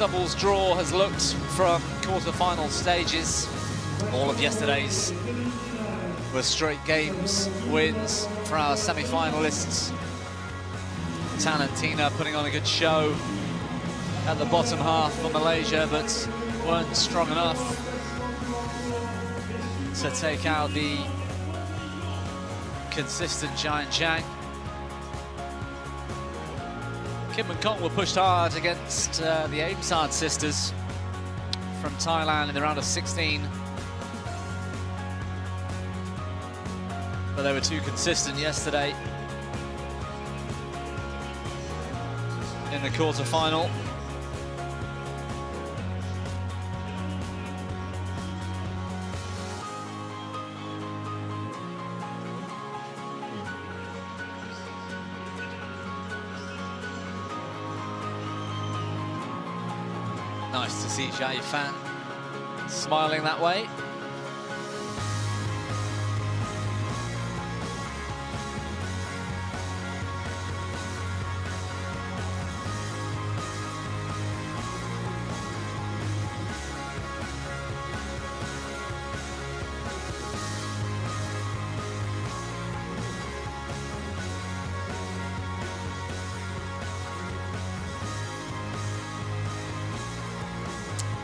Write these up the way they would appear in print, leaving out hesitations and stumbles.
Doubles draw has looked from quarter-final stages. All of yesterday's were straight games wins for our semi-finalists. Tan and Tina putting on a good show at the bottom half for Malaysia, but weren't strong enough to take out the consistent giant Zhang. Kim and Kong were pushed hard against the Aimsard sisters from Thailand in the round of 16. But they were too consistent yesterday in the quarter-final. Nice to see Zhang Fan smiling that way.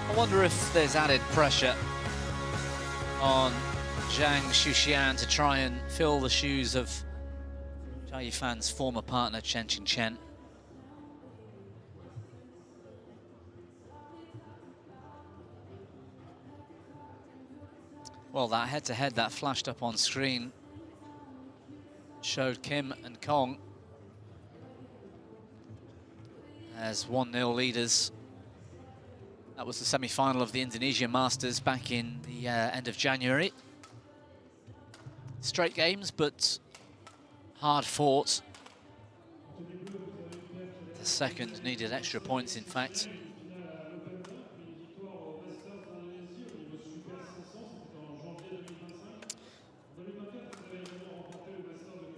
I wonder if there's added pressure on Zhang Xuxian to try and fill the shoes of Zhang Fan's former partner Chen. Well, that head-to-head that flashed up on screen showed Kim and Kong as 1-0 leaders. That was the semi-final of the Indonesia Masters back in the end of January. Straight games, but hard fought. The second needed extra points, in fact.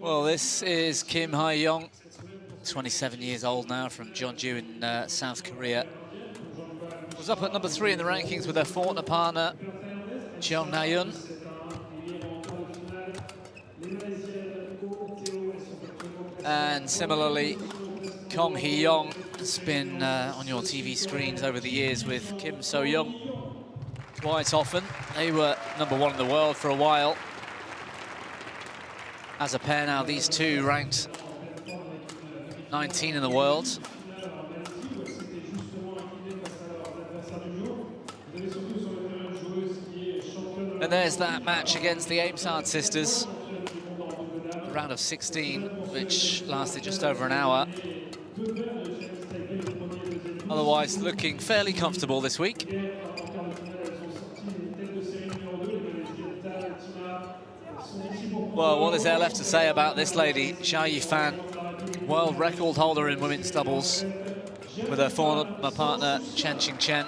Well, this is Kim Hae-young, 27 years old now, from Jeonju in South Korea. Was up at number 3 in the rankings with her former partner, Cheong Na-yoon. And similarly, Kong Hee-young has been on your TV screens over the years with Kim So-young quite often. They were number 1 in the world for a while. As a pair now, these two ranked 19 in the world. And there's that match against the Aimsard sisters, round of 16, which lasted just over an hour. Otherwise, looking fairly comfortable this week. Well, what is there left to say about this lady, Zhang Fan, world record holder in women's doubles, with her former partner, Chen.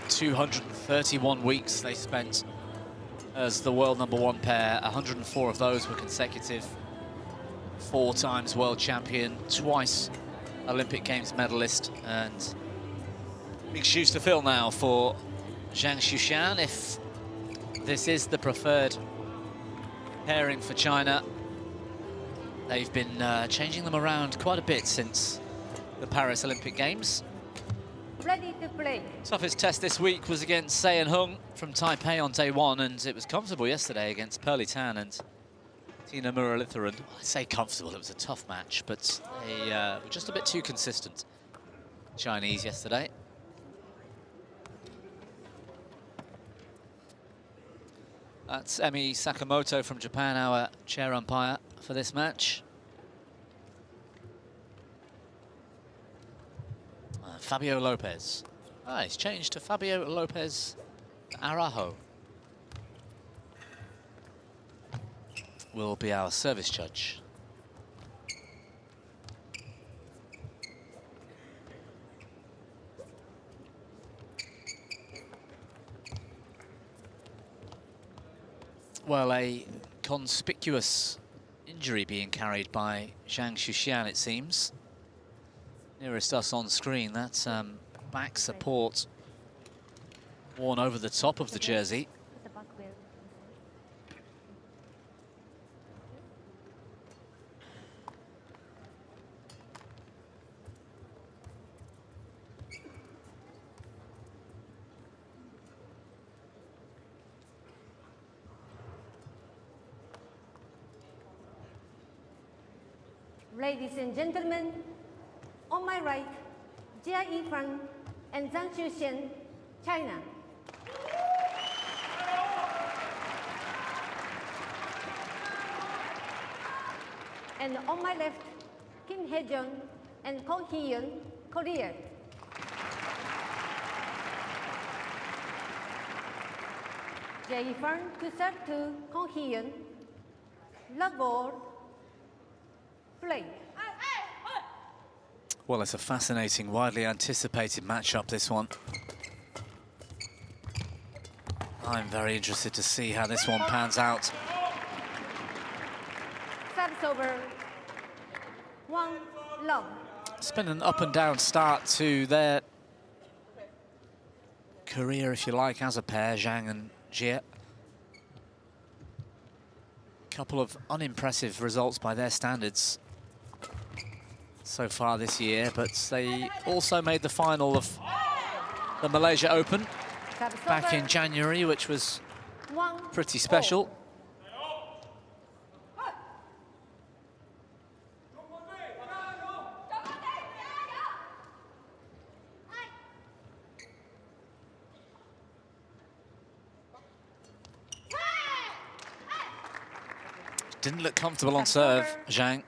231 weeks they spent as the world #1 pair. 104 of those were consecutive. 4 times world champion, twice Olympic Games medalist, and big shoes to fill now for Zhang Xuxian if this is the preferred pairing for China. They've been changing them around quite a bit since the Paris Olympic Games. Ready to play. Toughest test this week was against Se Hung from Taipei on day 1, and it was comfortable yesterday against Pearly Tan and Tina Muralitharan. I say comfortable, it was a tough match, but they were just a bit too consistent, Chinese, yesterday. That's Emi Sakamoto from Japan, our chair umpire for this match. Fabio Lopez. Ah, he's changed to Fabio Lopez Arajo. Will be our service judge. Well, a conspicuous injury being carried by Zhang, it seems. Nearest us on screen, that's back support worn over the top of the jersey. Ladies and gentlemen, on my right, Jia and Zhang, China. And on my left, Kim Hae-jung and Kong Hee-yeon, Korea. Jia to serve to Kong Hee-yeon. Love ball. Play. Well, it's a fascinating, widely anticipated matchup, this one. I'm very interested to see how this one pans out. Service over. 1 love. It's been an up and down start to their career, if you like, as a pair, Zhang and Jia. Couple of unimpressive results by their standards so far this year, but they also made the final of the Malaysia Open back in January, which was pretty special. Didn't look comfortable on serve, Zhang.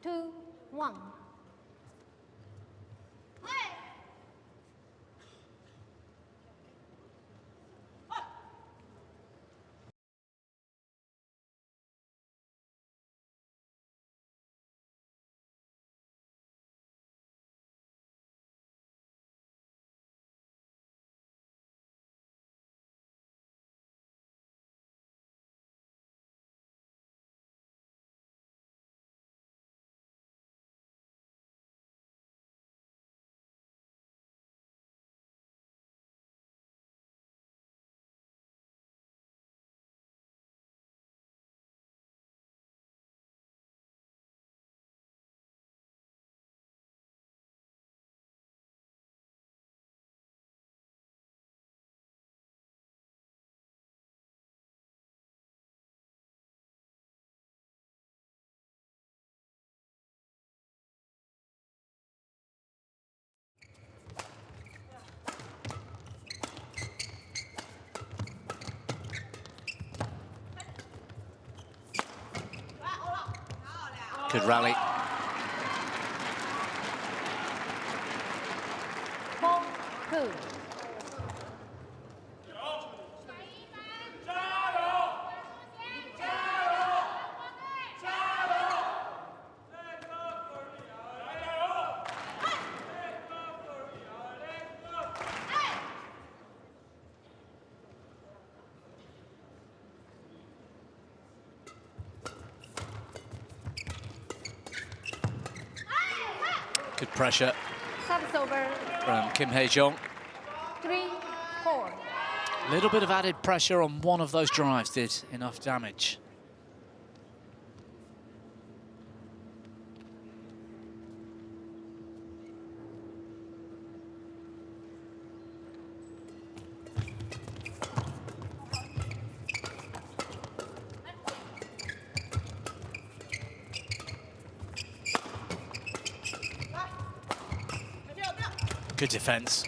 2-1. Good rally. 4-2. Good pressure Service over. from Kim Hae-jung. 3-4. A little bit of added pressure on one of those drives did enough damage. Good defense.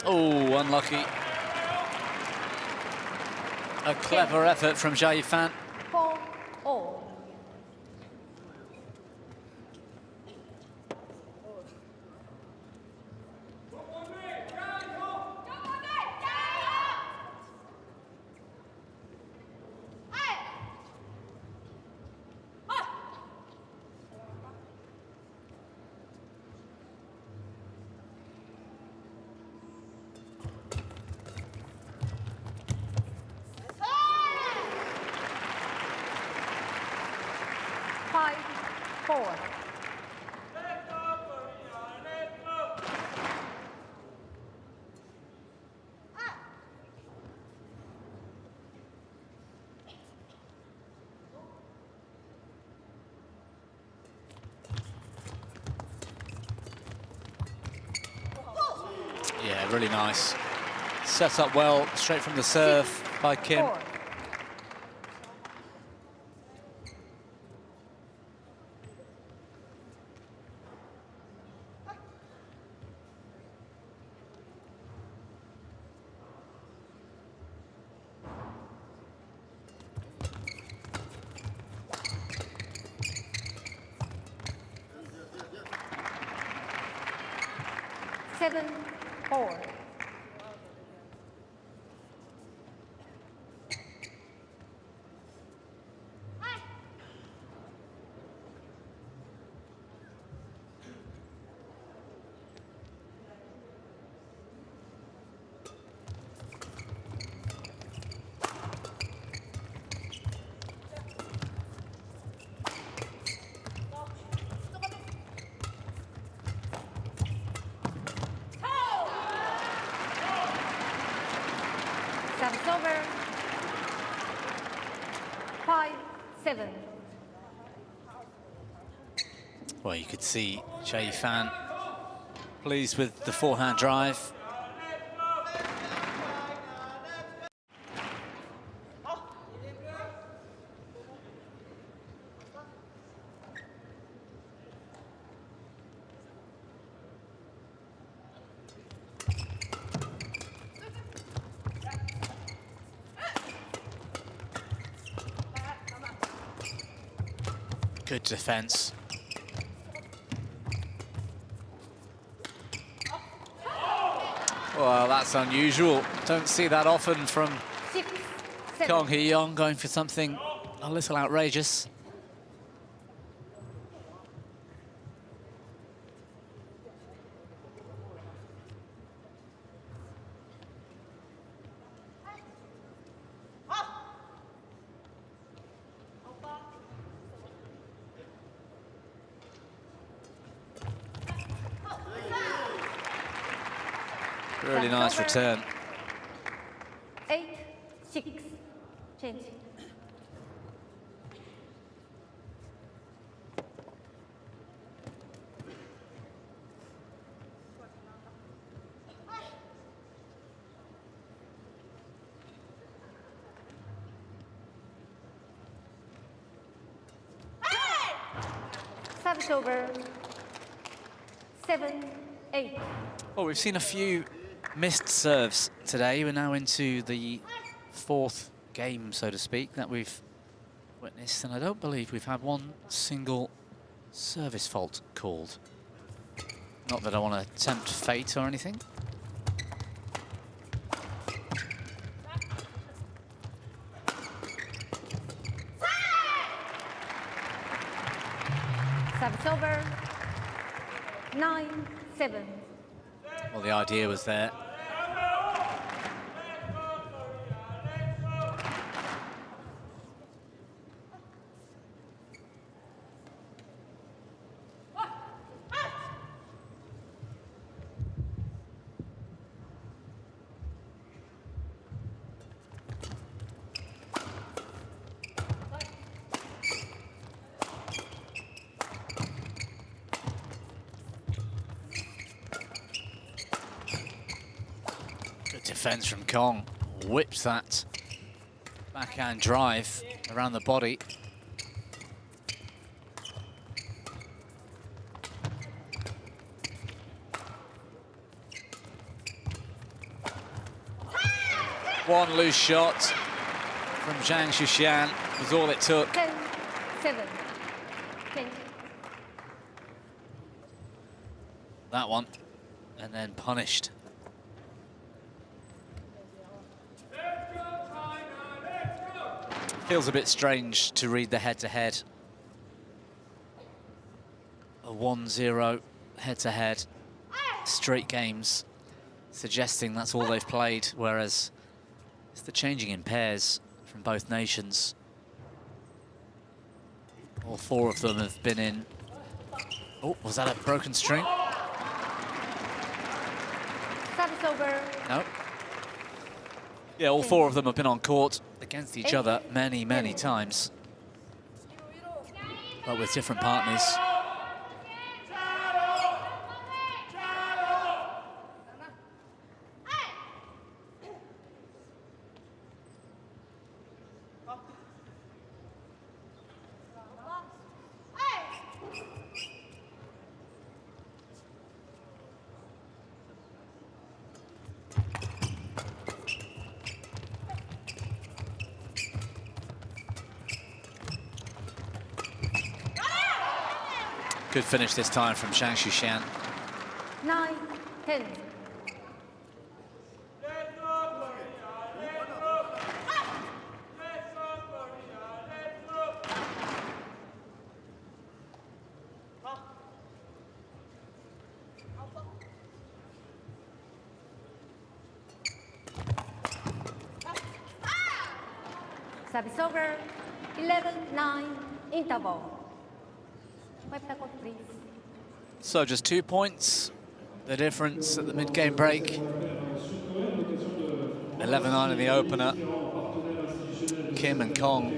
Oh, unlucky. A clever effort from Jia Yifan. 4-all. 5-4. Yeah, really nice. Set up well, straight from the serve by Kim. 4. Seven, 4. Service over. 5-7. Well, you could see Jay Fan pleased with the forehand drive. Good defense. Well, that's unusual. Don't see that often from 6-7. Kong Hee-young, going for something a little outrageous. Really nice return. 8-6. Change. Service over. 7-8. Well, we've seen a few missed serves today. We're now into the fourth game, so to speak, that we've witnessed, and I don't believe we've had one single service fault called. Not that I want to tempt fate or anything. Service over. 9-7. Well, the idea was there. Defense from Kong, whips that backhand drive around the body. One loose shot from Zhang Shushan was all it took. 10-7. Change. That one, and then punished. Feels a bit strange to read the head-to-head. A 1-0 head-to-head, straight games, suggesting that's all they've played, whereas it's the changing in pairs from both nations. All 4 of them have been in. Oh, was that a broken string? Service over. No. Yeah, all 4 of them have been on court against each other many, many times. But with different partners. Good finish this time from Zhang Shushan. 9-10. Service over. 11-9. Interval. Wipe the court, please. So just 2 points, the difference at the mid-game break. 11-9 in the opener. Kim and Kong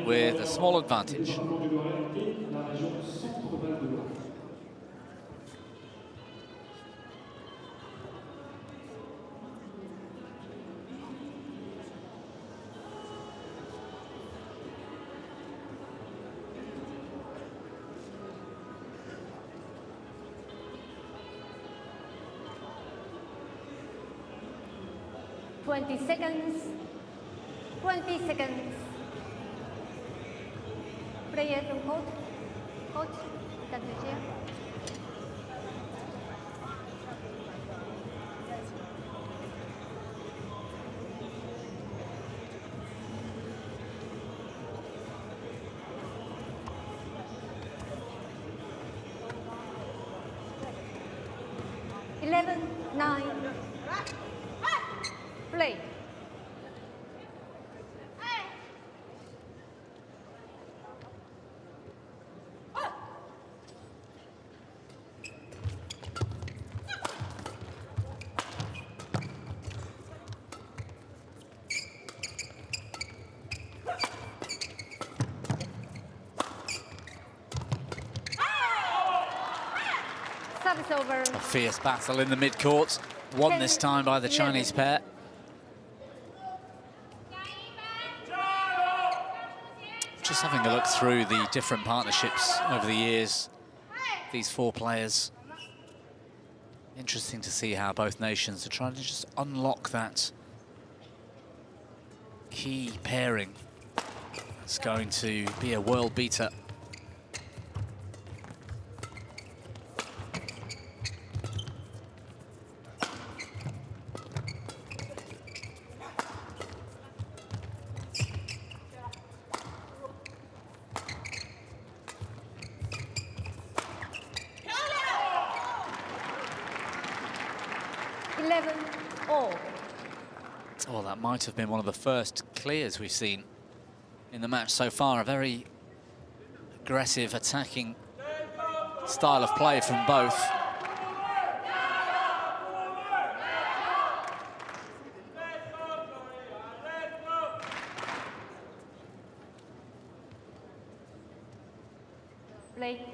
with a small advantage. Twenty seconds. 20 seconds. Player from court. Coach, got the chair. Eleven, 9. Play. Service over. A fierce battle in the mid-court, won this time by the Chinese pair. Just having a look through the different partnerships over the years, these 4 players. Interesting to see how both nations are trying to just unlock that key pairing. It's going to be a world beater. Well, that might have been one of the first clears we've seen in the match so far. A very aggressive, attacking style of play from both. Play.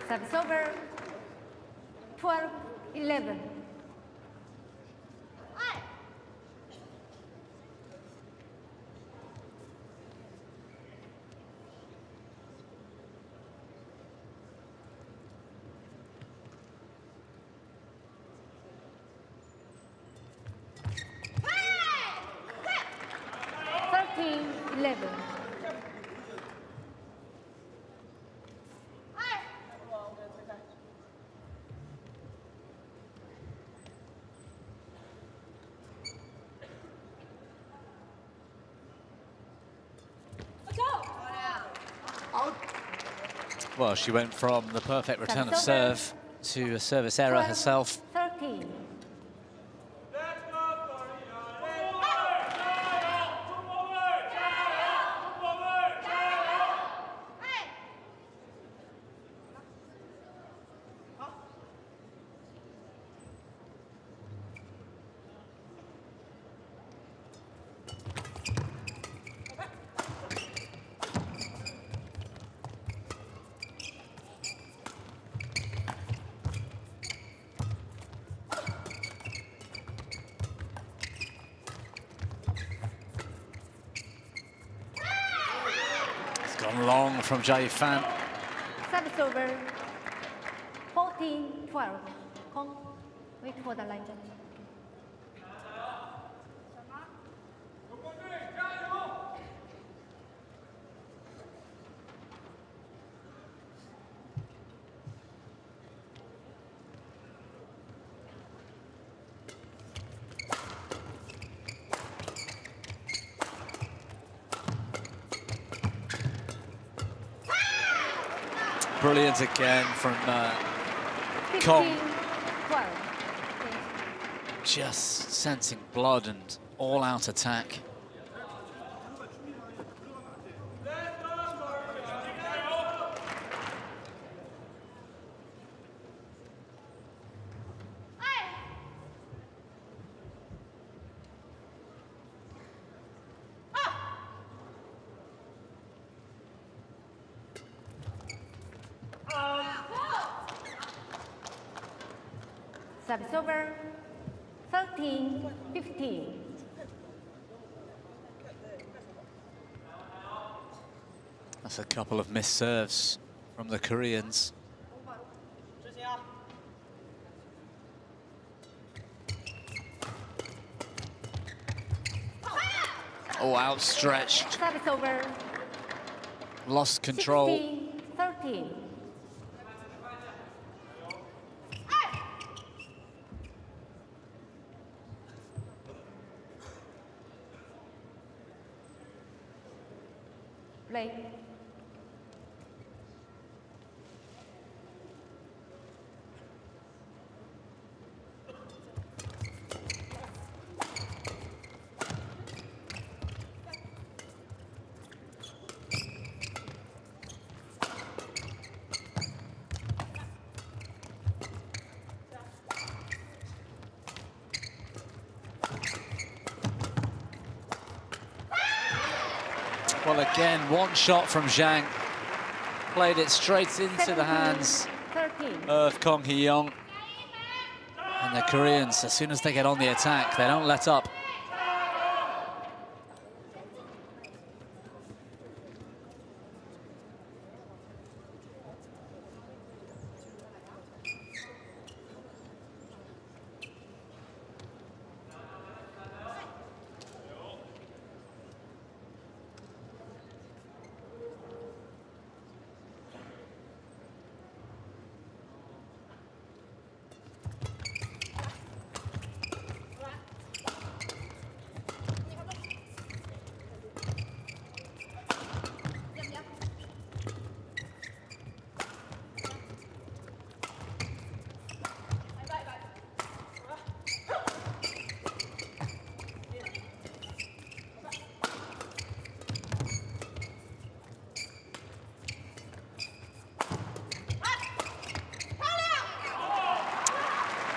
Service over. 12-11. Well, she went from the perfect return of serve to a service error herself. 13. Gone long from Jai Fan. Service over. 14-12. Kong, wait for the line judge. Brilliant again from Kong. 15-12. Just sensing blood and all-out attack. Service over. 13-15. That's a couple of missed serves from the Koreans. Oh, outstretched. Service over. Lost control. 16-13. Play. Well, again, one shot from Zhang. Played it straight into the hands 13. of Kong Hee-young. And the Koreans, as soon as they get on the attack, they don't let up.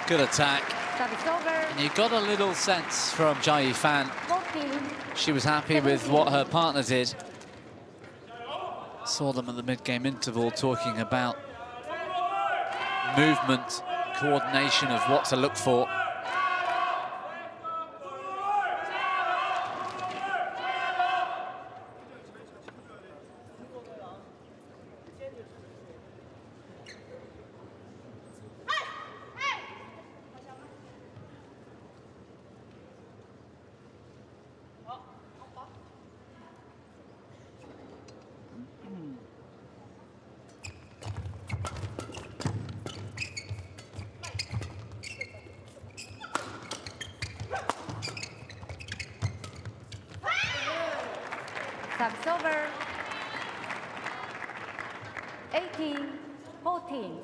Good attack. Service over. And you got a little sense from Jai Fan. 14. She was happy with what her partner did. Saw them at the mid-game interval talking about movement, coordination of what to look for. Service over. 18-14.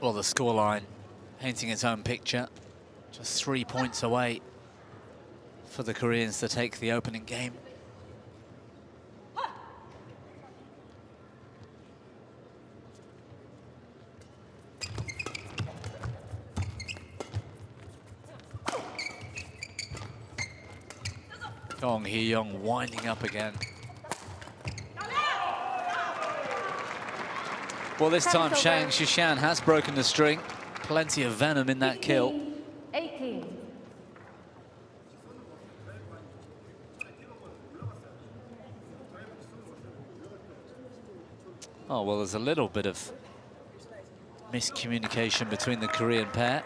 Well, the scoreline painting its own picture. Just 3 points away for the Koreans to take the opening game. Kong Hee-young winding up again. Well, this time Zhang Shishan has broken the string. Plenty of venom in that kill. 18. Oh, well, there's a little bit of miscommunication between the Korean pair.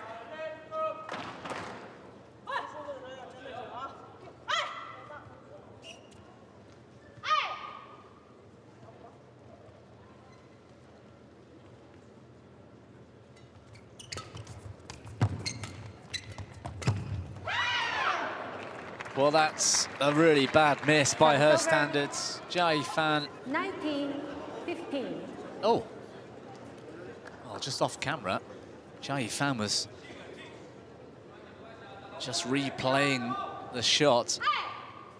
Well, that's a really bad miss by her standards. Jia Yifan. 19-15. Oh. Well, just off camera, Jia Yifan was just replaying the shot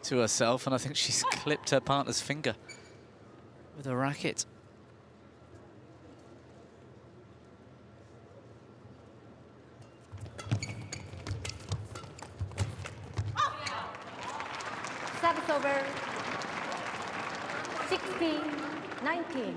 to herself, and I think she's clipped her partner's finger with a racket. Service over. 16-19.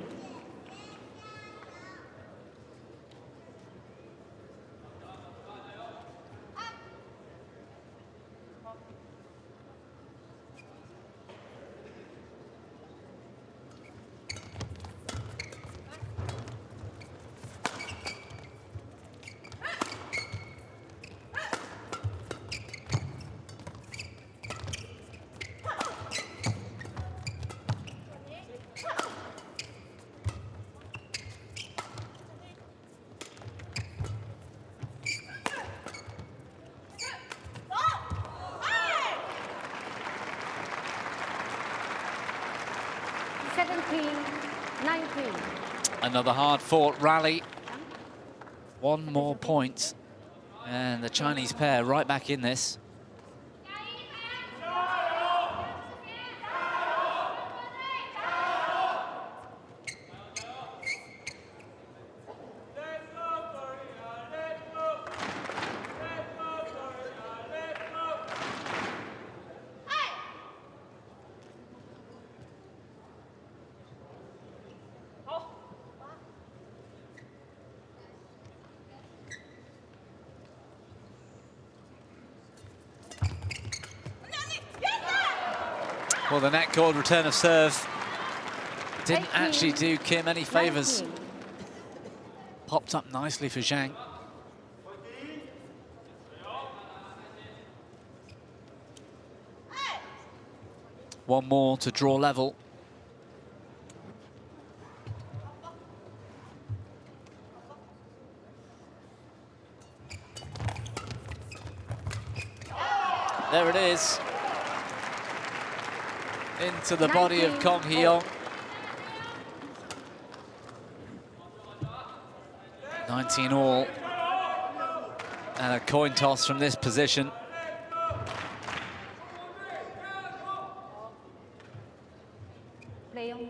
Another hard-fought rally. One more point, and the Chinese pair right back in this. Well, the net cord return of serve didn't actually do Kim any favours. Popped up nicely for Zhang. One more to draw level. There it is. Into the body of Kong Hee-young. 19 all. And a coin toss from this position. Play on.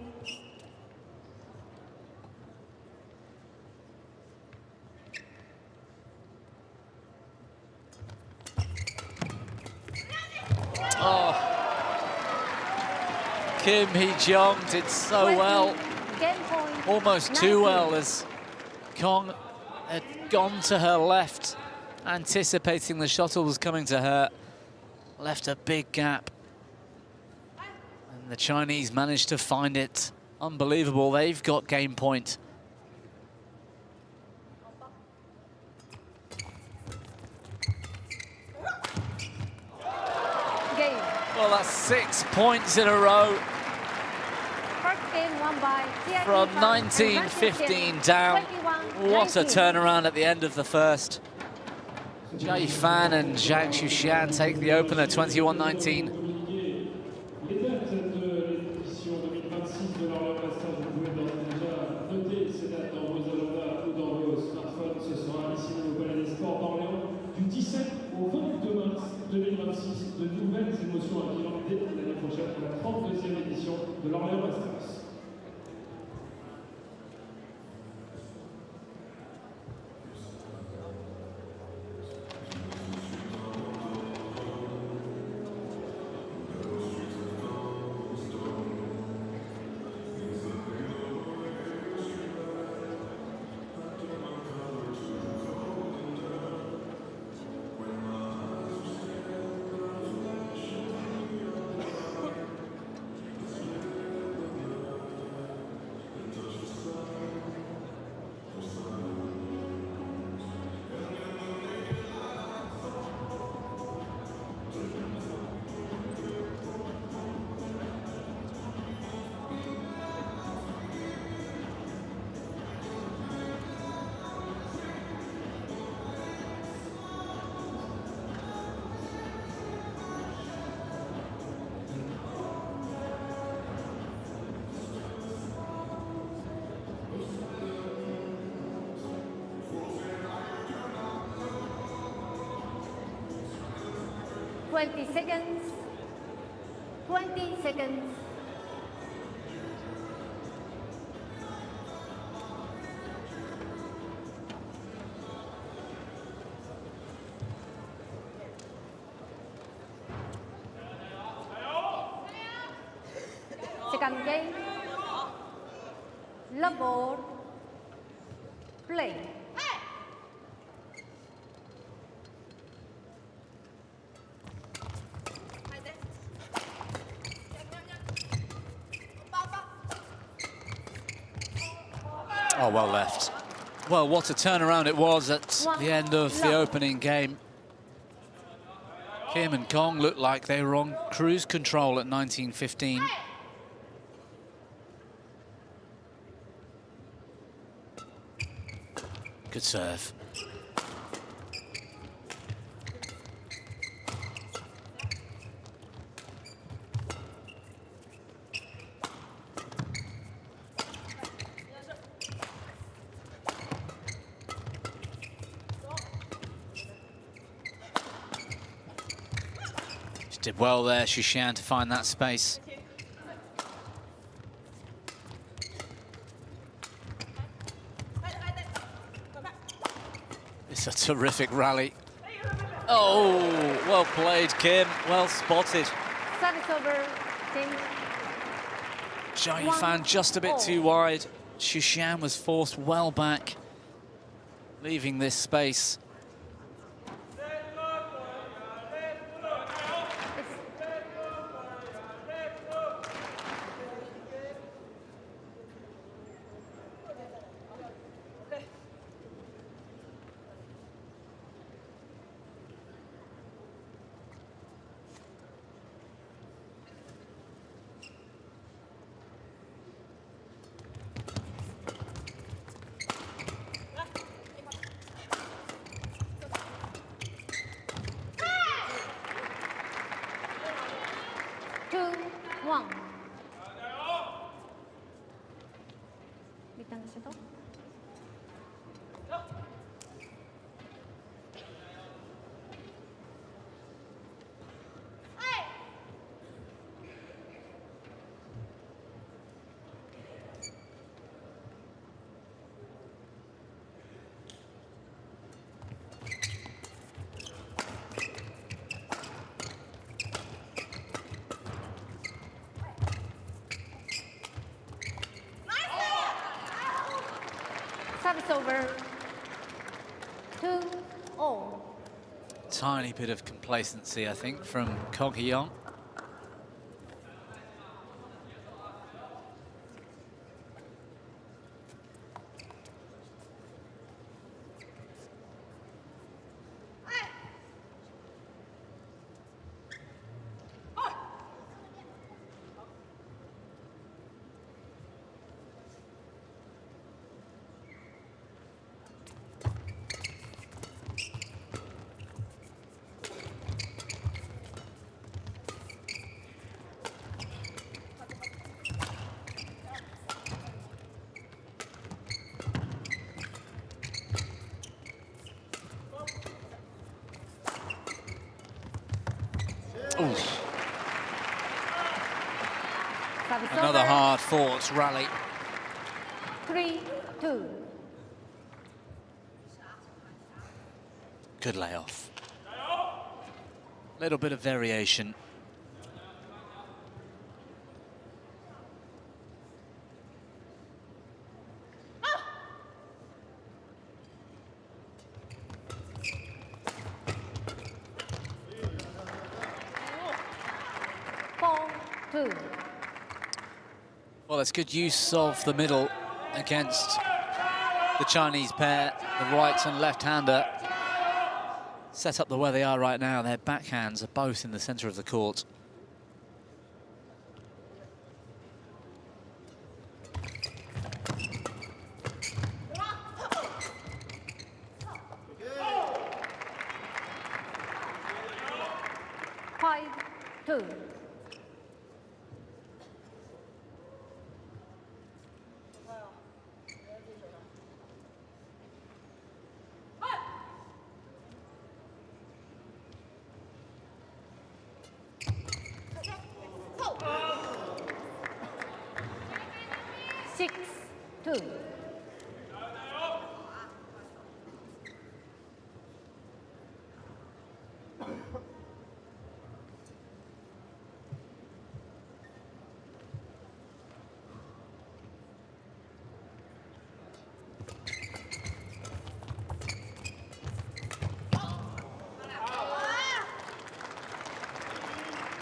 Oh. Kim Hee-jeong did so well, almost too well, as Kong had gone to her left, anticipating the shuttle was coming to her, left a big gap, and the Chinese managed to find it. Unbelievable, they've got game point. Well, that's 6 points in a row. First game won by From 19-15 down. What a turnaround at the end of the first. Jia Yifan and Zhang Xuxian take the opener, 21-19. Du 17 au 22 mars 2026, de nouvelles émotions à vivre dès l'année prochaine pour la 32e édition de l'Orléans Masters. Twenty seconds. 20 seconds. Second game. Love ball. Play. Oh, well left. Well, what a turnaround it was at the end of the opening game. Kim and Kong looked like they were on cruise control at 19-15. Good serve. Did well there, Xuxian, to find that space. It's a terrific rally. Oh, well played, Kim. Well spotted. Service over, team. Jia Yifan just a bit too wide. Xuxian was forced well back, leaving this space. Service over. 2-0. Tiny bit of complacency, I think, from Kong Hee-young. Oof. Service Another over. hard-fought rally. 3-2. Good layoff. Little bit of variation. Well, it's good use of the middle against the Chinese pair, the right and left-hander. Set up the way they are right now, their backhands are both in the centre of the court.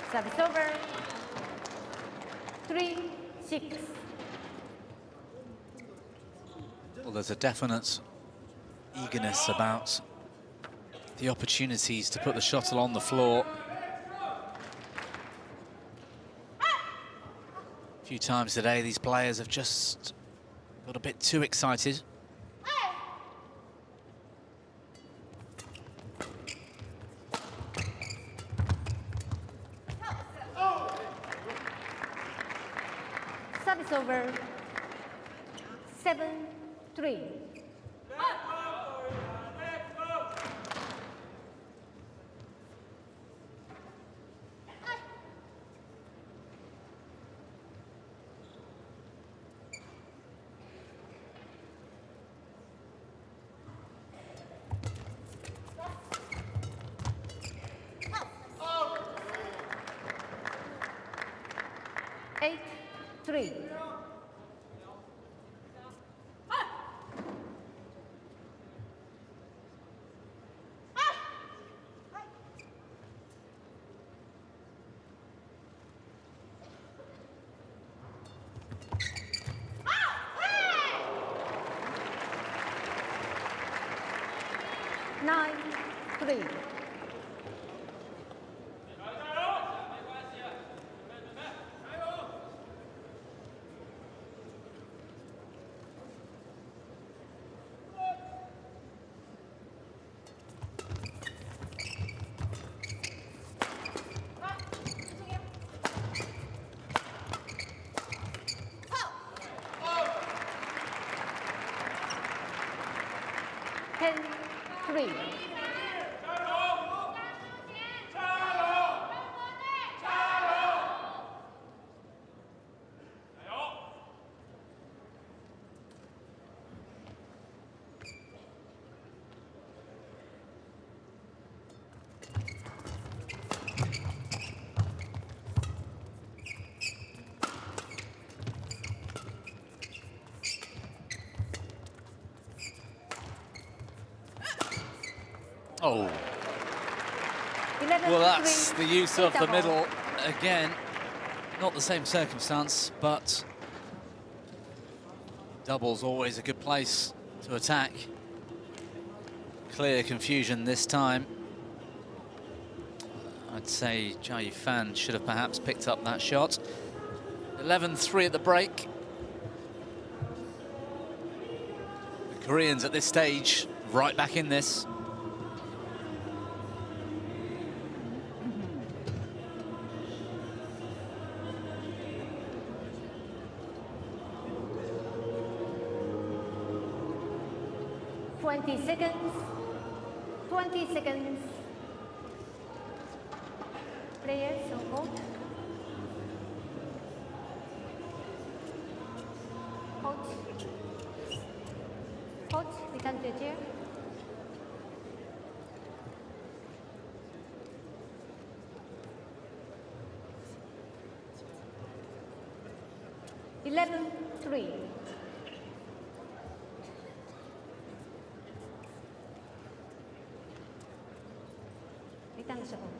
Service over. 3-6. Well, there's a definite eagerness about the opportunities to put the shuttle on the floor. A few times today, these players have just got a bit too excited. Service over. 7-3. Three. Nine, three. Three. Oh. Well, that's the use of the middle again. Not the same circumstance, but double's always a good place to attack. Clear confusion this time. I'd say Jia Yifan should have perhaps picked up that shot. 11-3 at the break. The Koreans at this stage right back in this. Seconds. 20 seconds. Players on court. Coach, return to chair. Eleven, 3. Return to home.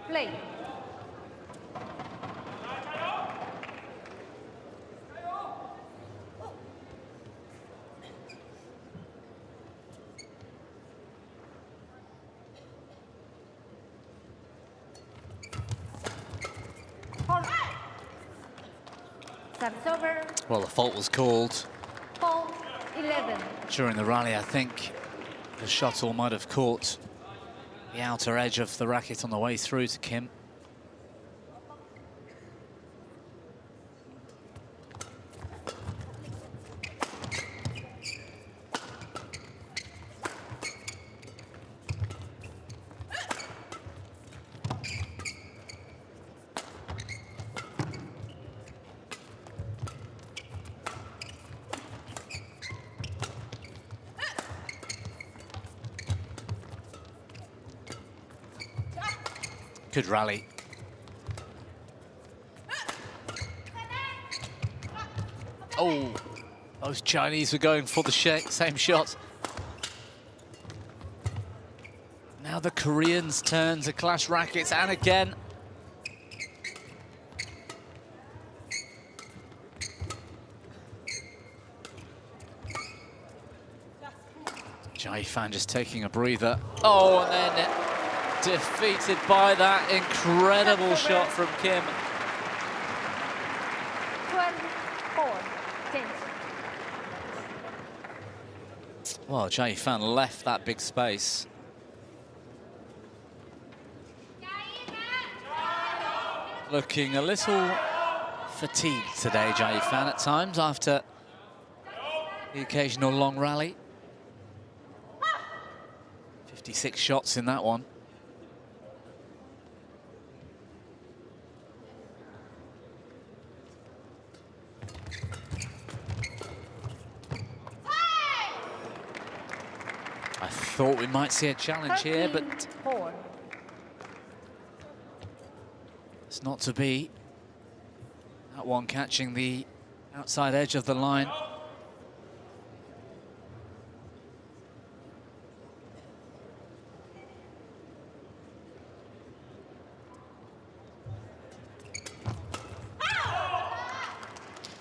Play. Service over. Well, the fault was called 4-11. during the rally. I think the shuttle might have caught the outer edge of the racket on the way through to Kim. Good rally. Oh, those Chinese were going for the same shot. Now the Koreans turn to clash rackets, and again. Jae-fan just taking a breather. Oh, and then defeated by that incredible shot from Kim. 12-4. Well, Jae-fan left that big space. Looking a little fatigued today, Jae-fan, at times after the occasional long rally. 56 shots in that one. I thought we might see a challenge here, but it's not to be. That one catching the outside edge of the line.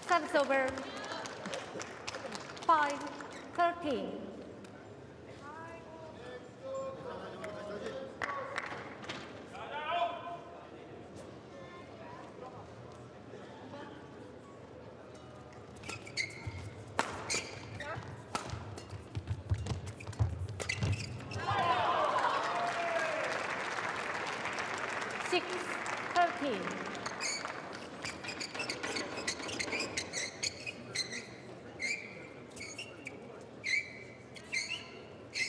Service over. 5-13.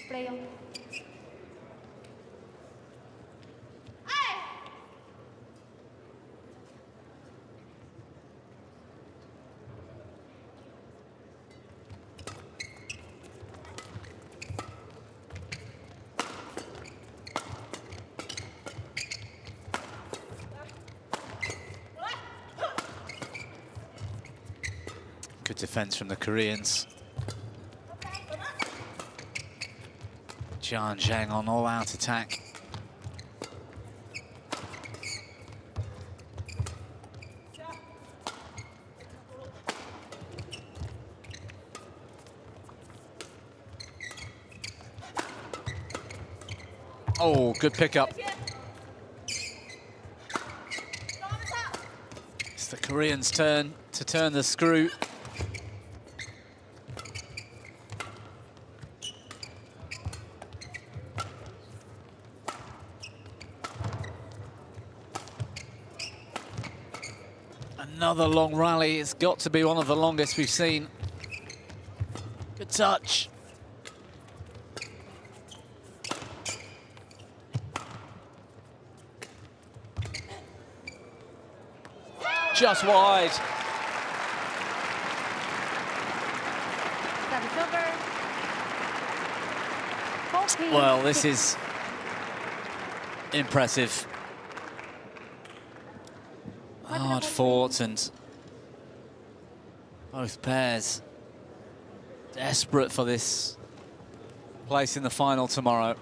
Play on. Good defense from the Koreans. Zhang on all-out attack. Oh, good pickup. It's the Koreans' turn to turn the screw. Another long rally. It's got to be one of the longest we've seen. Good touch. just wide. Service over. 14. Well, this is impressive. Hard fought, and both pairs desperate for this place in the final tomorrow.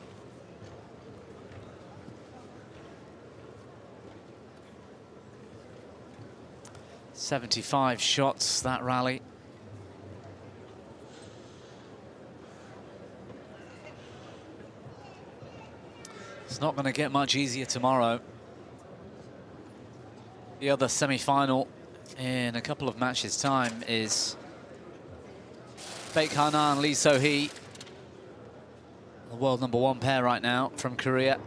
"75 shots, that rally. It's not going to get much easier tomorrow. The other semi-final in a couple of matches' time is Baek Hana and Lee So-hee, the world #1 pair right now from Korea,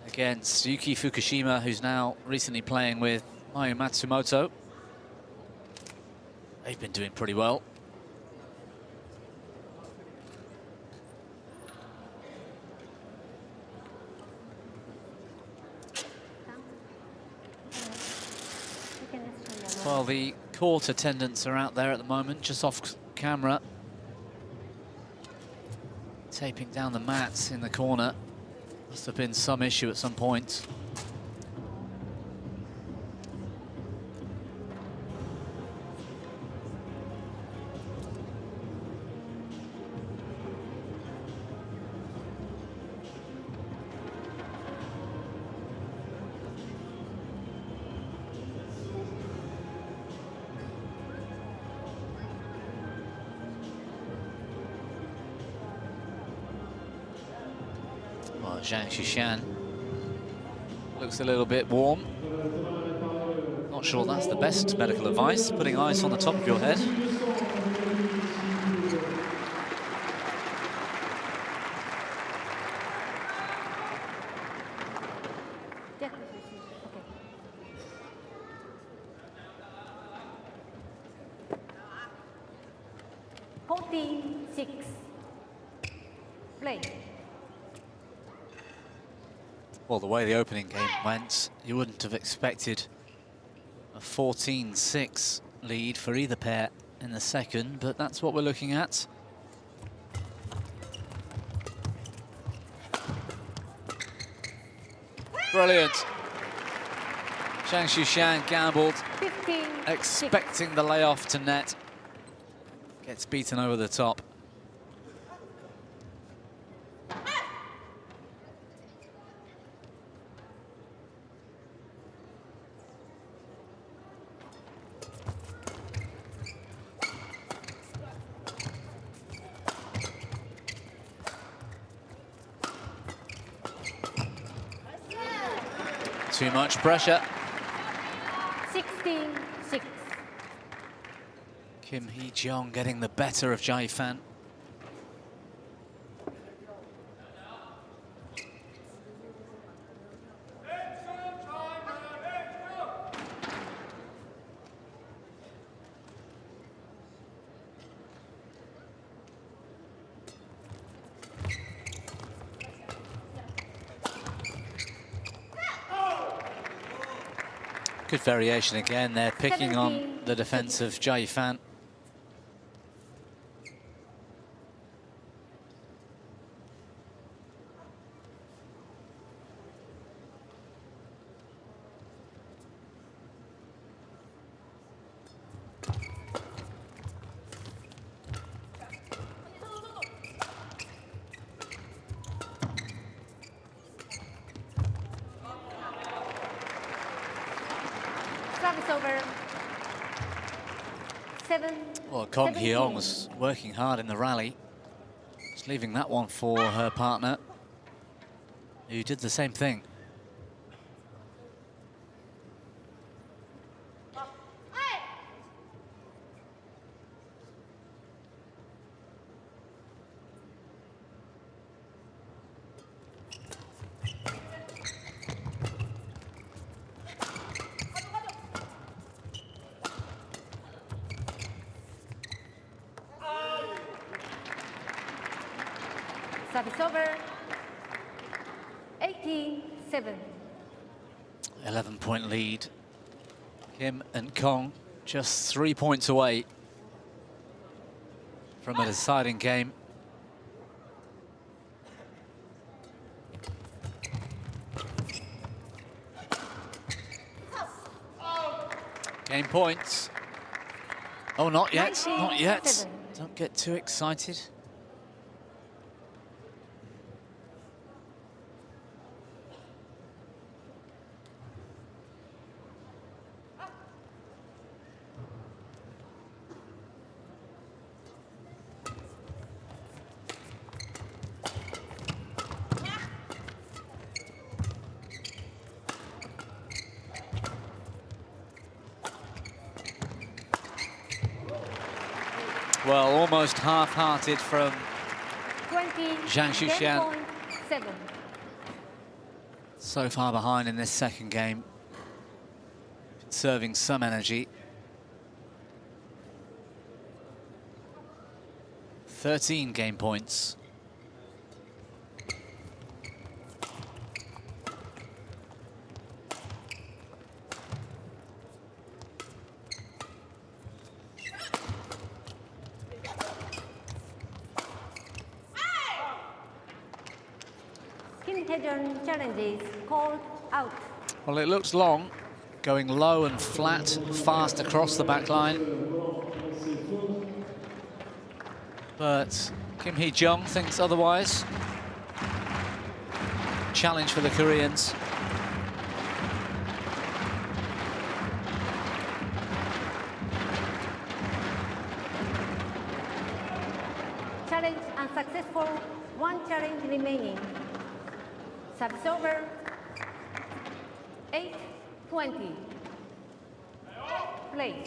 against Yuki Fukushima, who's now recently playing with Mayu Matsumoto. They've been doing pretty well. Well, the court attendants are out there at the moment, just off camera, taping down the mats in the corner. Must have been some issue at some point. Zhang looks a little bit warm. Not sure that's the best medical advice, putting ice on the top of your head. Okay. 14-6. Play. Well, the way the opening game went, you wouldn't have expected a 14-6 lead for either pair in the second, but that's what we're looking at. Brilliant. Zhang Xuxian gambled, 15, expecting the layoff to net. Gets beaten over the top. Too much pressure. 16-6. Kim Hee-jeong getting the better of Jai Fan. Good variation again. They're picking on the defense of Jai Fan. Service over. 7. Well, Kong Hyeong was working hard in the rally. Just leaving that one for her partner, who did the same thing. Service over. 18-7. 11-point lead. Kim and Kong just 3 points away from a deciding game. Game points. Oh, not yet, not yet. Don't get too excited. Well, almost half-hearted from Zhang. So far behind in this second game, conserving some energy. 13 game points. Challenges called out. Well, it looks long, going low and flat, fast across the back line. But Kim Hee-jung thinks otherwise. Challenge for the Koreans. Challenge unsuccessful, one challenge remaining. Service over, 8-20. Play.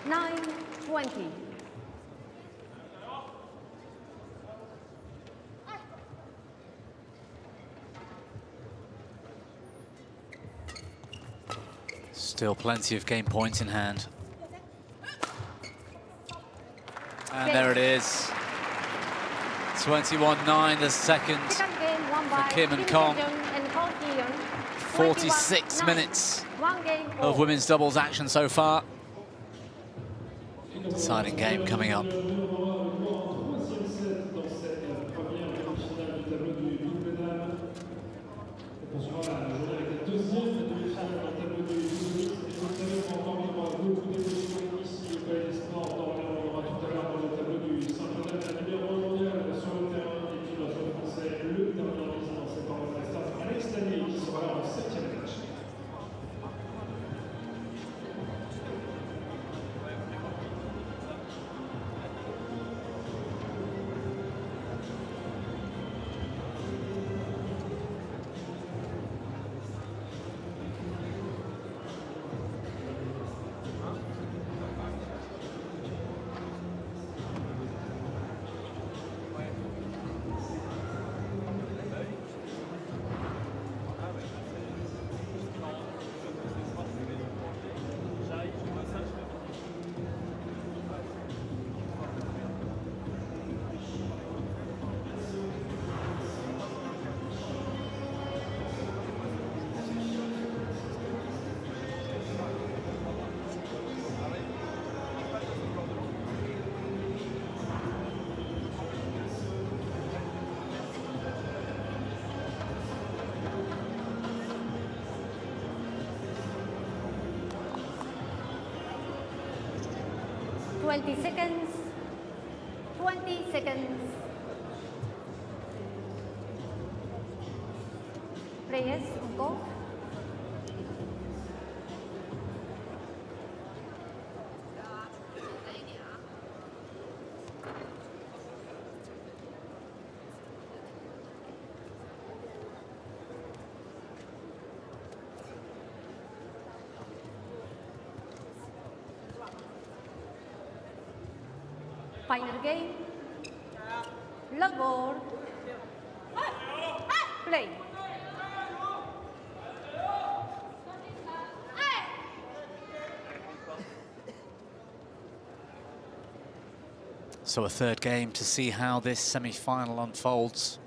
Nine, 20. Still plenty of game points in hand. And there it is. 21-9, the second for Kim and Kong. 46 minutes of women's doubles action so far. Deciding game coming up. Seconds. 20 seconds. Players on court. Final game. Love ball. Play. So a third game to see how this semi-final unfolds.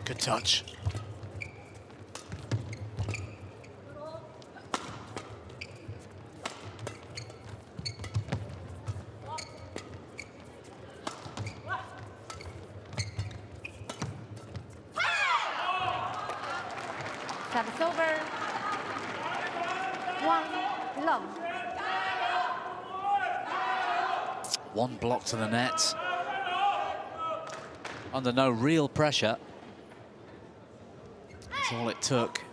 Good touch. Service over. 1 love. One block to the net. Under no real pressure. That's all it took.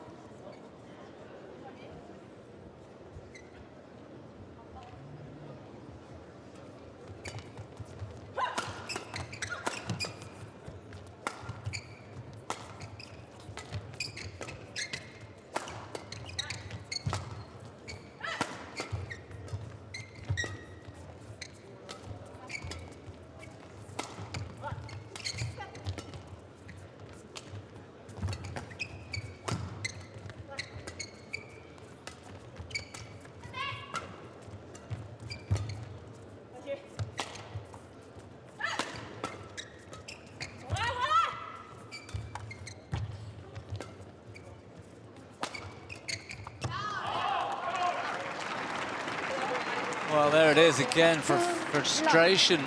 Well, there it is again, for frustration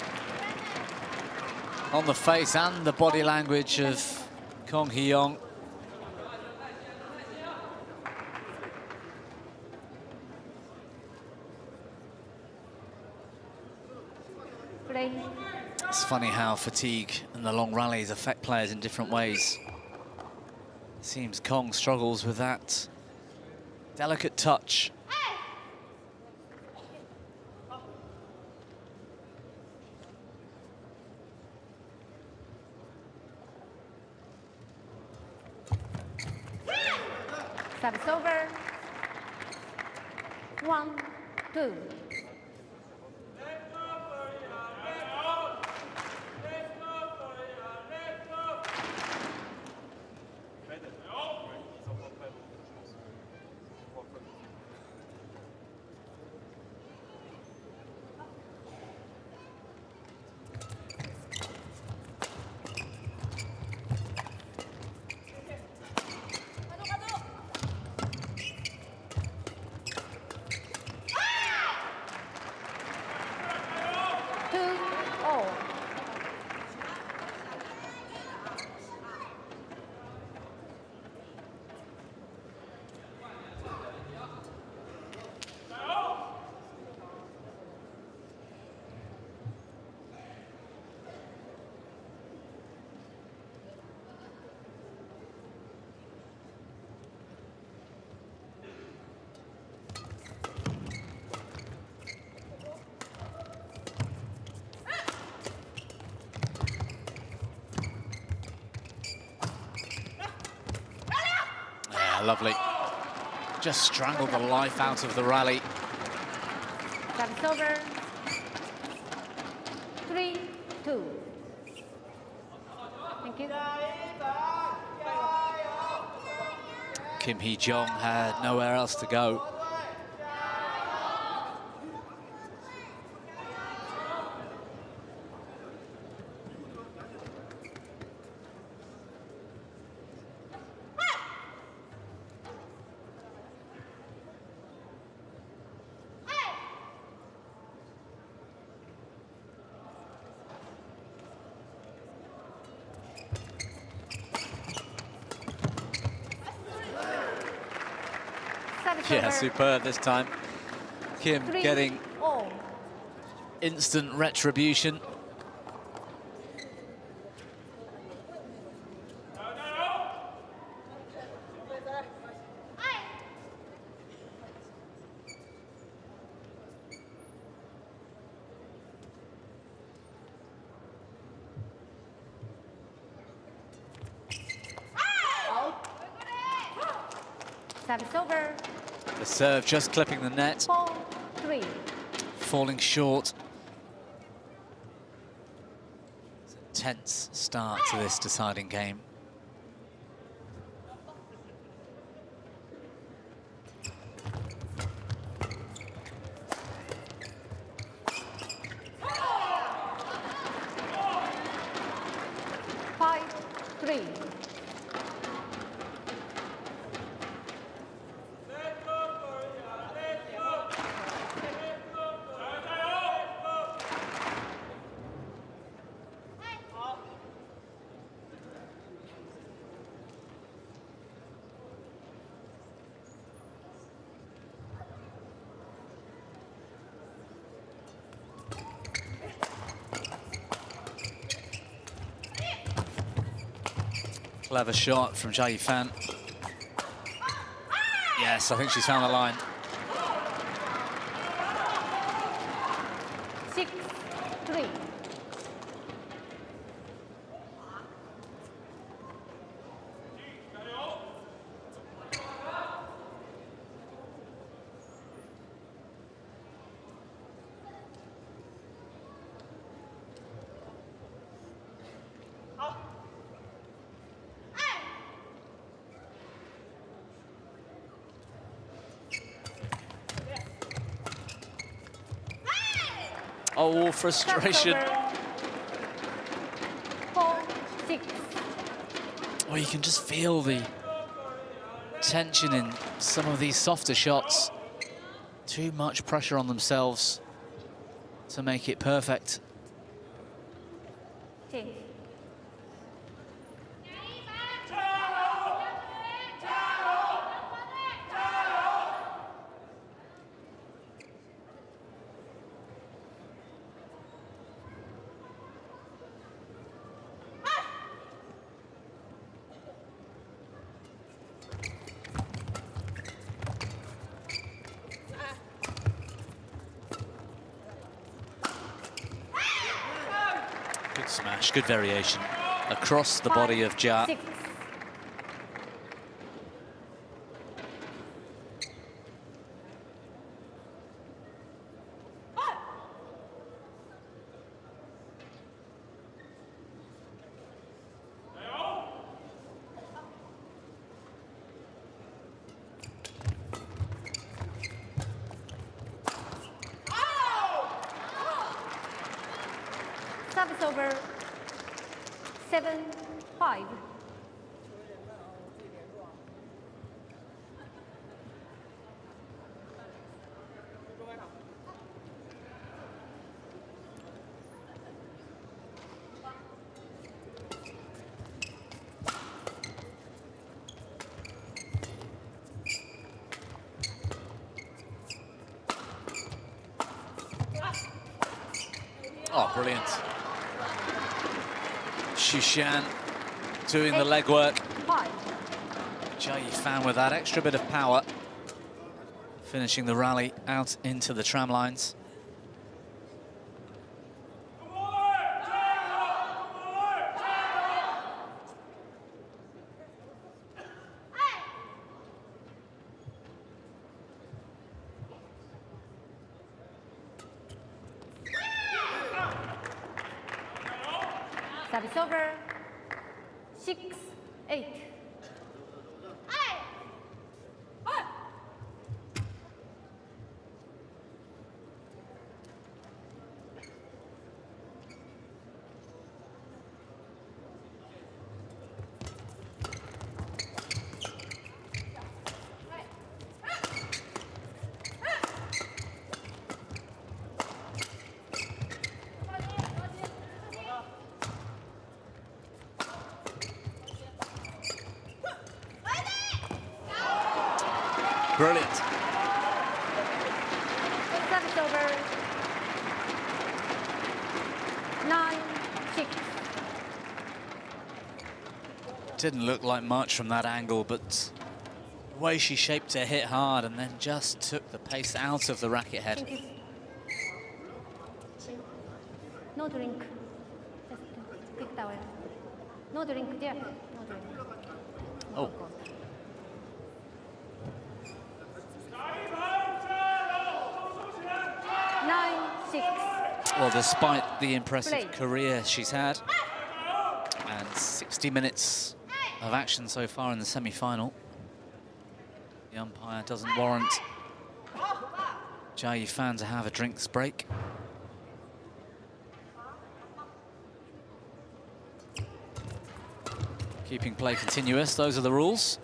on the face and the body language of Kong Hee-young. It's funny how fatigue and the long rallies affect players in different ways. It seems Kong struggles with that delicate touch. Service over. 1, 2. Lovely. Just strangled the life out of the rally. Service over. 3, 2. Thank you. Kim Hee-jong had nowhere else to go. Yeah, superb this time. Kim getting instant retribution. Service over. The serve just clipping the net. 4, 3. Falling short. It's a tense start to this deciding game. Clever shot from Jia Yifan. Yes, I think she's found the line. 6-3. Oh, frustration. 4-6. Oh, you can just feel the tension in some of these softer shots. Too much pressure on themselves to make it perfect. Change. Good smash, good variation across the body of Jia. 6. Service over. 7-5. Oh, brilliant. CHN doing the legwork. 5. Jia Yifan with that extra bit of power, finishing the rally out into the tram lines. Service over. 6-8. Brilliant. Service over. 9-6. Didn't look like much from that angle, but the way she shaped her hit hard and then just took the pace out of the racket head. Thank you. No drink. Just quick towel. No drink, dear. No drink. Oh. Well, despite the impressive career she's had and 60 minutes of action so far in the semi-final, the umpire doesn't warrant Jia Yifan to have a drinks break. Keeping play continuous, those are the rules.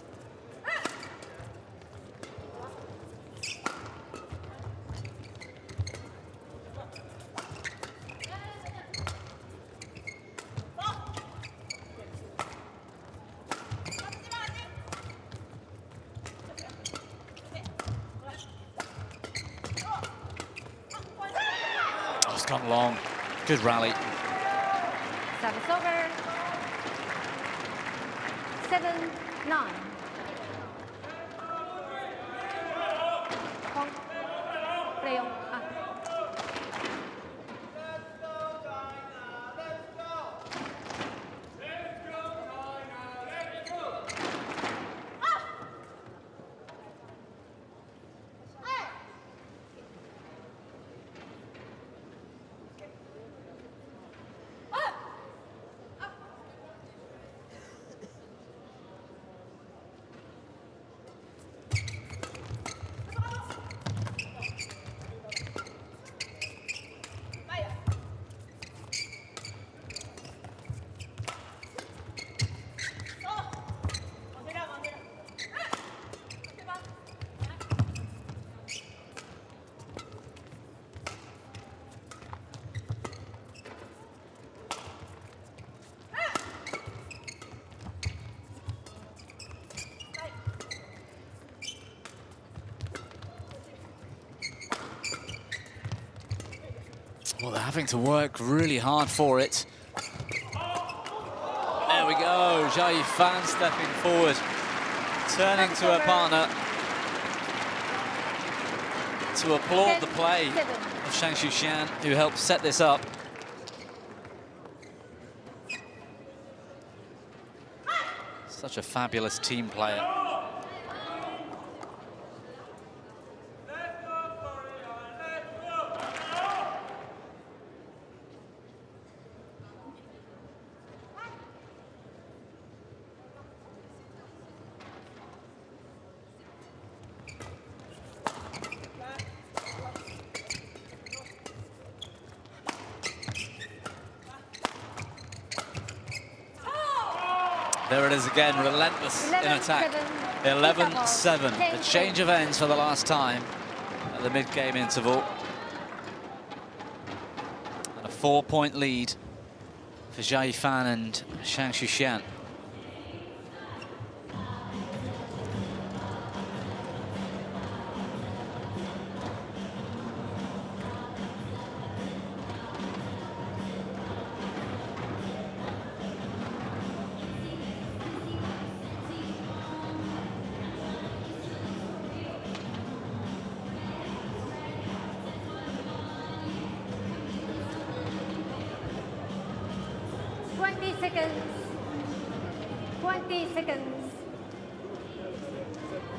It's gone long. Good rally. Service over. 7-9. Con. Play on. Well, they're having to work really hard for it. There we go, Zhang Fan stepping forward, turning to her partner to applaud the play of Zhang Xuxian, who helped set this up. Such a fabulous team player. There it is again, relentless in attack. 11-7, a change of ends for the last time at the mid-game interval. And a 4-point lead for Zhang Fan and Zhang Xuxian.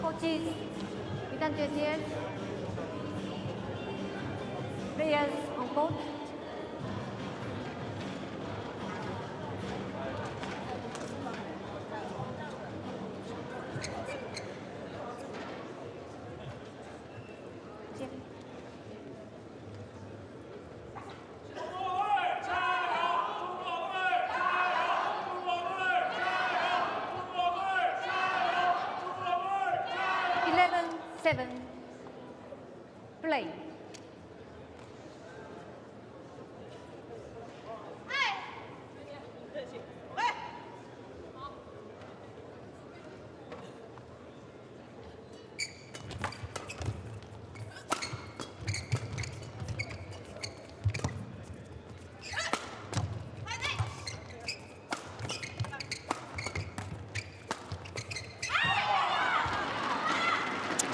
Coaches, you can do here. Players on court. Play.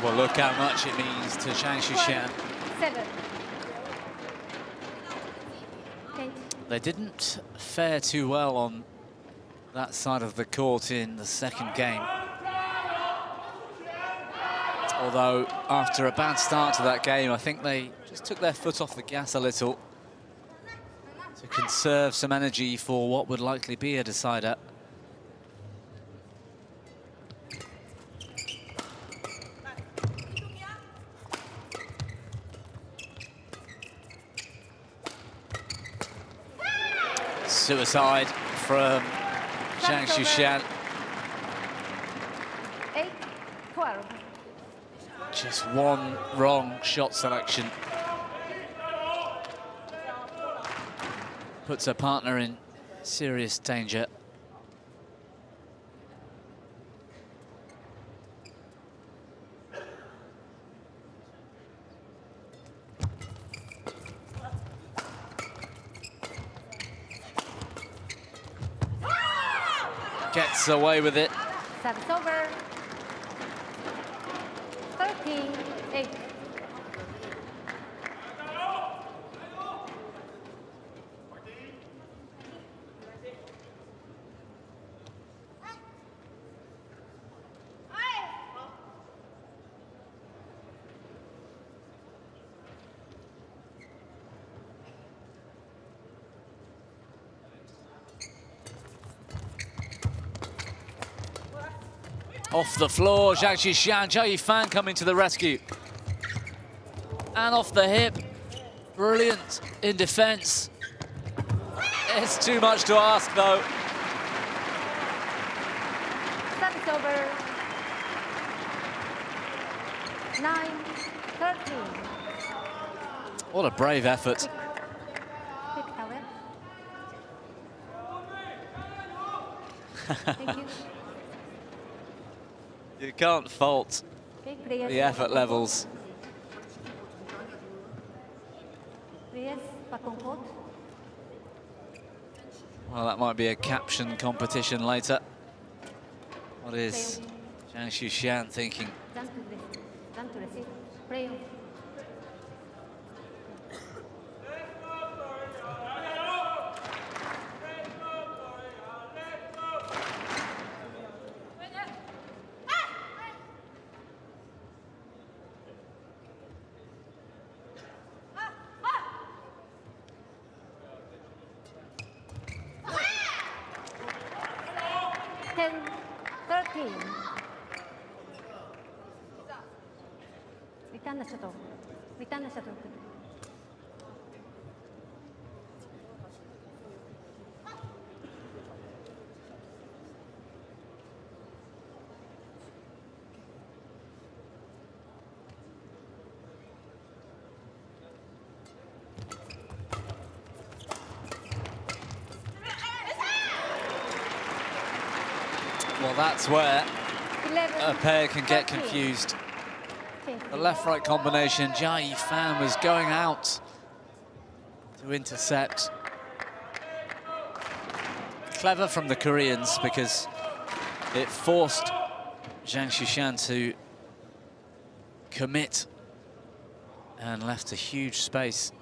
Well, look how much it means to Zhang Xuxian. 7. They didn't fare too well on that side of the court in the second game. Although, after a bad start to that game, I think they just took their foot off the gas a little to conserve some energy for what would likely be a decider. Suicide from Zhang Xuxian. 8-12. Just one wrong shot selection. Puts her partner in serious danger. Gets away with it. Service over. 13-8. Off the floor, Zhang Xishan, Zhao Yifan coming to the rescue. And off the hip, brilliant in defense. It's too much to ask though. Service over. 9-13. What a brave effort. Quick towel. Thank you. You can't fault Okay, players. the effort levels. Players, back on court. Well, that might be a caption competition later. What is Zhang Xishan thinking? Run to receive. Play on. Return the shuttle. Return the shuttle. Well, that's where 11, a pair can get 13. confused. The left-right combination, Zhao Yifan was going out to intercept. Clever from the Koreans because it forced Zhang Xishan to commit and left a huge space.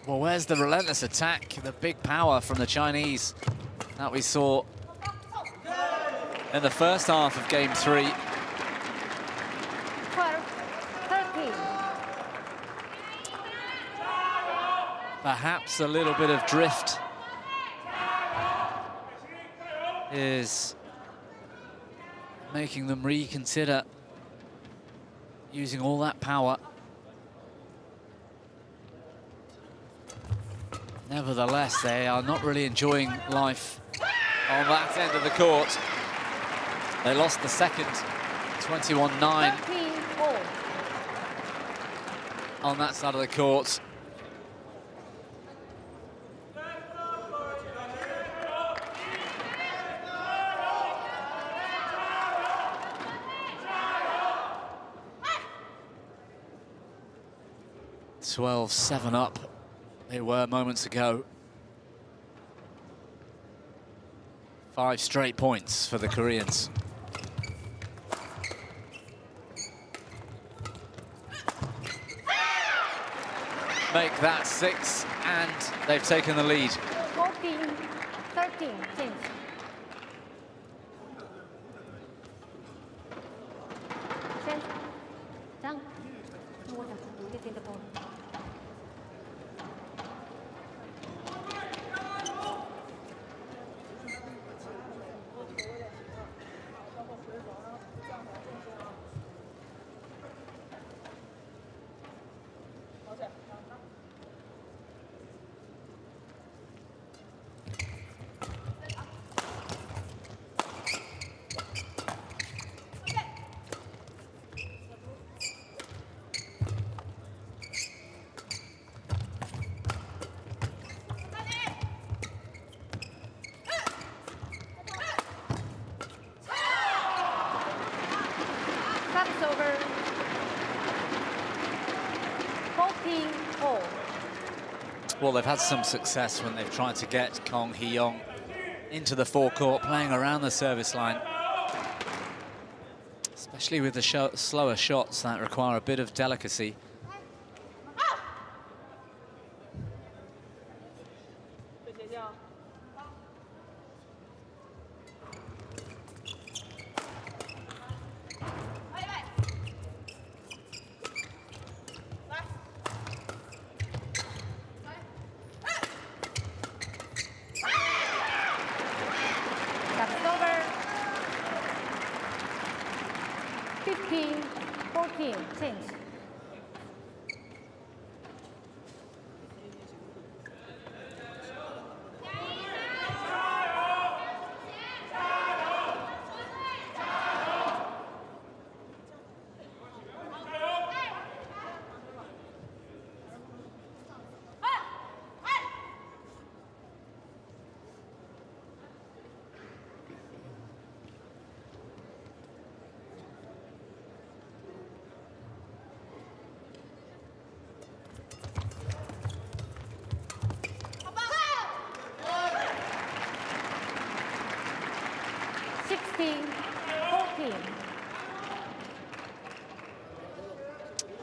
Well, where's the relentless attack, the big power from the Chinese that we saw in the first half of Game 3? 12-13. Perhaps a little bit of drift is making them reconsider using all that power. Nevertheless, they are not really enjoying life on that end of the court. They lost the second, 21-9 13-all. on that side of the court. "12-7 up they were moments ago. 5 straight points for the Koreans. Make that 6, and they've taken the lead. 14-13, change. Change. Zhang, no water. Get in the ball. Well, they've had some success when they've tried to get Kong Hee-young into the forecourt, playing around the service line. Especially with the slower shots that require a bit of delicacy. That's over. 15, 14, change.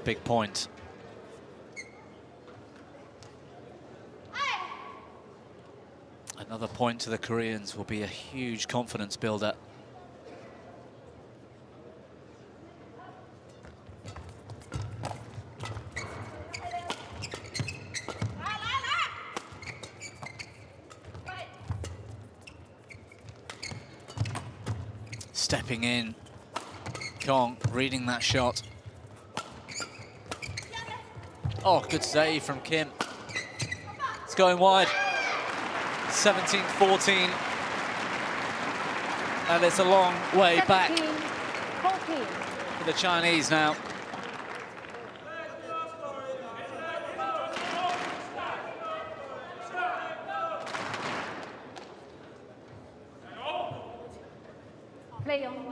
Big point. Another point to the Koreans will be a huge confidence builder. Stepping in, Kong reading that shot. Oh, good save from Kim. It's going wide. 17-14. And it's a long way back 14. for the Chinese now. Play on.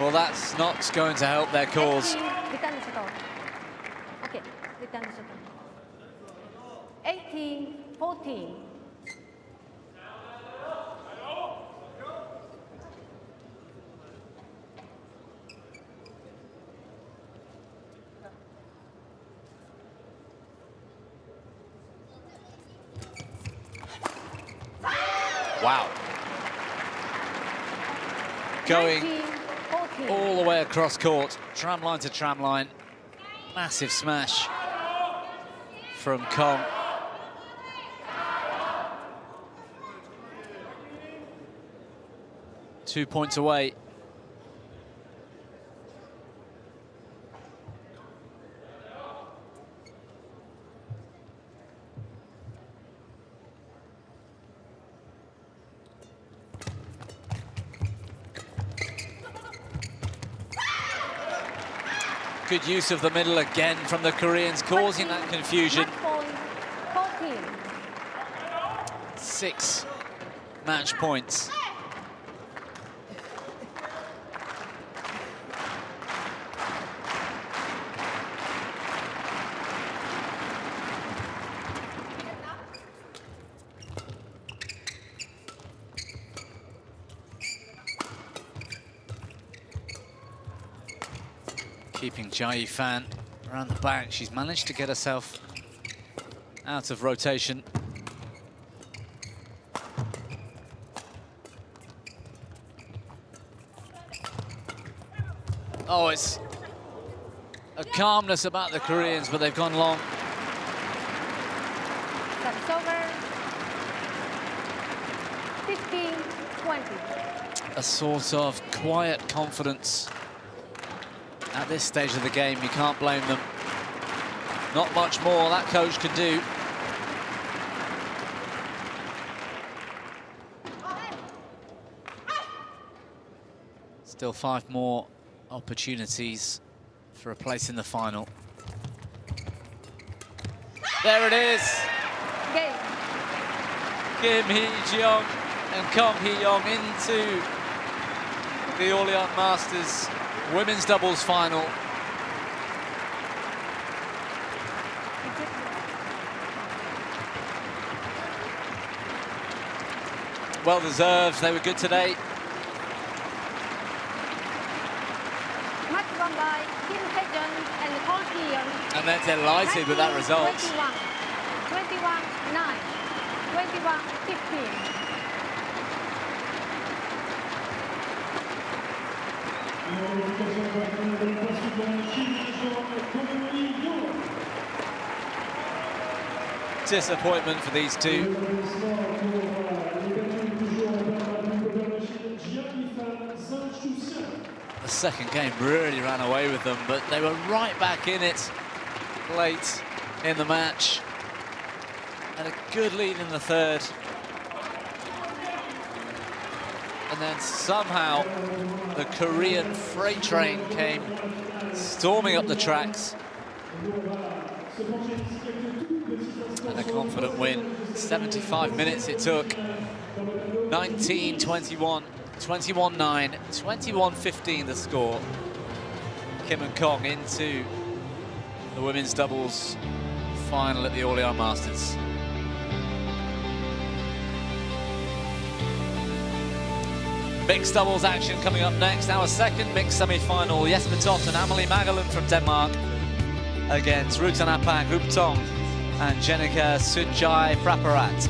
Well, that's not going to help their cause. Return the shuttle. Okay, return the shuttle. 18, 14. Wow. Going 19, 14. all the way across court, tram line to tram line. Massive smash from Kong. Two points away. Good use of the middle again from the Koreans, causing that confusion. Match point, 14. 6 match points. Keeping Jai Fan around the back. She's managed to get herself out of rotation. Oh, it's a calmness about the Koreans, but they've gone long. That's over. 15, 20. A sort of quiet confidence at this stage of the game. You can't blame them. Not much more that coach can do. Still 5 more opportunities for a place in the final. There it is. Game. Kim Hee-jeong and Kong Hee-young into the Orléans Masters women's doubles final. Well deserved, they were good today. Match won by Kim Hee-jeong and Kong Hee-young. And they're delighted with that result. 21-9, 21-15. Disappointment for these two. The second game really ran away with them, but they were right back in it late in the match. Had a good lead in the third. And then somehow the Korean freight train came storming up the tracks. And a confident win. 75 minutes it took. 19-21, 21-9, 21-15 the score. Kim and Kong into the women's doubles final at the Orléans Masters. Mixed doubles action coming up next. Our second mixed semi-final. Jesper Toft and Amelie Magellan from Denmark against Ruutanapak Ruptong and Jenica Sunjai Praparat.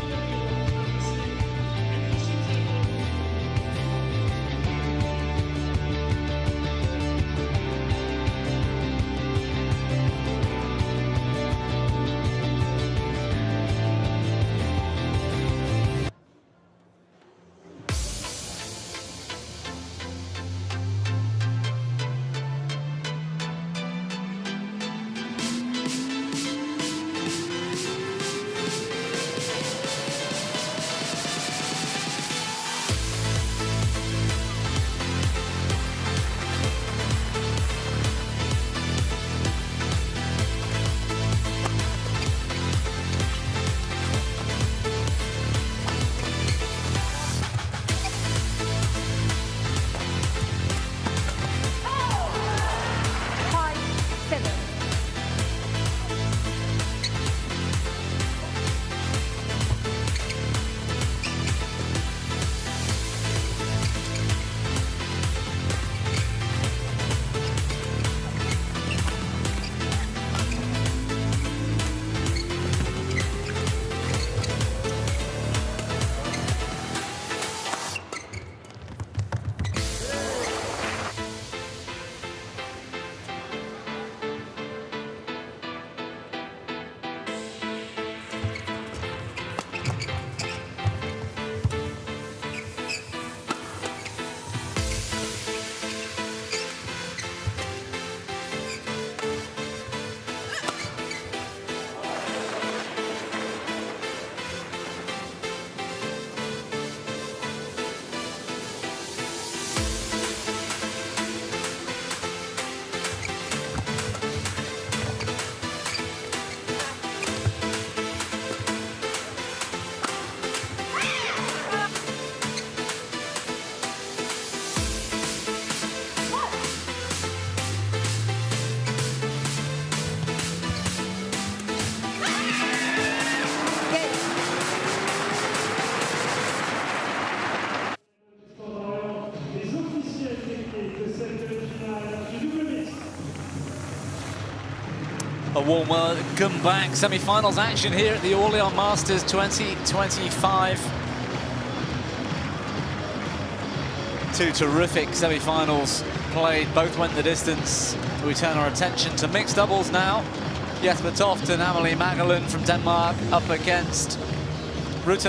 A warm welcome back. Semi-finals action here at the Orléans Masters 2025. Two terrific semi-finals played, both went the distance. We turn our attention to mixed doubles now. Jesper Toft and Amelie Magellan from Denmark up against Ruutanapak